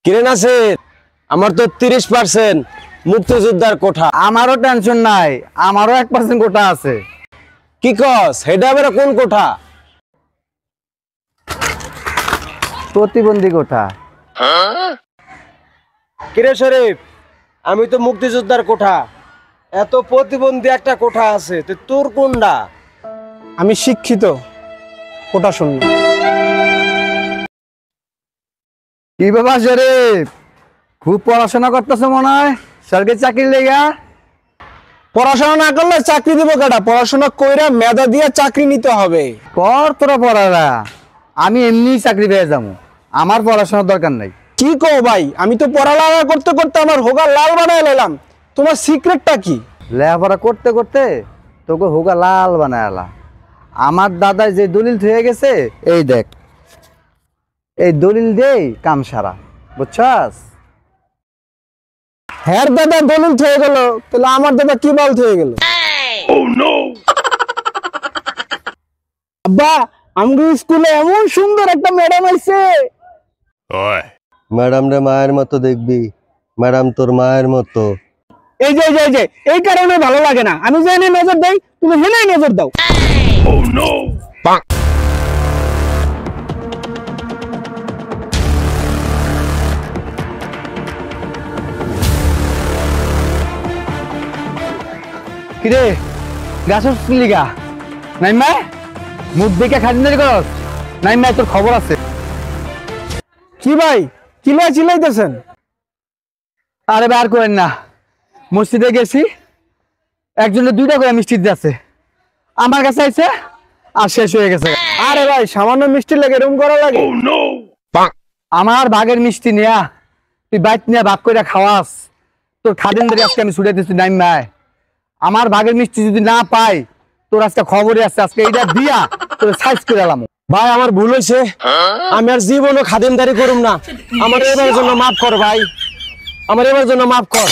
কিরে নাসির, আমার তো 30% মুক্তিযোদ্ধার কোঠা। আমারও টেনশন নাই, আমারও 1% কোটা আছে। কি কস? হেডা আবার কোন কোঠা? প্রতিবন্ধী কোঠা। কিরে শরীফ, আমি তো মুক্তিযোদ্ধার কোঠা, এত প্রতিবন্ধী একটা কোঠা আছে, তো তোর কোনটা? আমি শিক্ষিত, কোটা শূন্য। কি বাবা শরীফ, খুব পড়াশোনা করতেছে মনে হয়, সরকারি চাকরি লেগা? পড়াশোনা না করলে চাকরি দিব কেটা? পড়াশোনা কইরা মেধা দিয়ে চাকরি নিতে হবে। কর তোরা পড়ারা, আমি এমনি চাকরি পেয়ে যাবো, আমার পড়াশোনার দরকার নাই। কি কো ভাই, আমি তো পড়ালেখা করতে করতে আমার হোগা লাল বানায় লাইলাম। তোমার সিক্রেটটা কি? লেখাপড়া করতে করতে তোকে হোগা লাল বানায় আলা। আমার দাদাই যে দলিল হয়ে গেছে, এই দেখ, এই দলিল দেই কাম সারা, বুঝছাস? হ্যার দাদা দলিল হয়ে গেল, তাহলে আমার দাদা কি বল হয়ে গেল? আব্বা, আমাদের স্কুলে এমন সুন্দর একটা ম্যাডাম আইছে। ম্যাডাম রে মায়ের মতো দেখবি, ম্যাডাম তোর মায়ের মতো। এই যে এই যে এই কারণে ভালো লাগে না, আমি যে এনে নজর দেই, তুমি হেনে নজর দাও। কিরে গাছস লিগা নাইমা, মুখ দেখে খাদিনারি করস নাইমা, তোর খবর আছে? কি ভাই, চিল্লাইতেছেন? আরে বার করেন না, মসজিদে গেছি, একজনের 2টা করে মিষ্টি আছে, আমার কাছে আইছে আর শেষ হয়ে গেছে। আরে ভাই, সামান্য মিষ্টি লাগে এরকম করা লাগে? আমার ভাগের মিষ্টি নিয়া তুই বাইক নিয়ে ভাগ করে খাওয়াস, তোর খাদিনদারি আজকে আমি ছুটাইতেছি নাইমা। আমার ভাগের মিষ্টি যদি না পাই, তোর আজকে খবরই আছে, আজকে এইটা দিয়া তোর সাইজ করে এলাম। ভাই আমার ভুল হয়েছে, আমি আর জীবনও খাদিমদারি করুম না, আমার এবার জন্য মাফ কর ভাই, আমার এবার জন্য মাফ কর।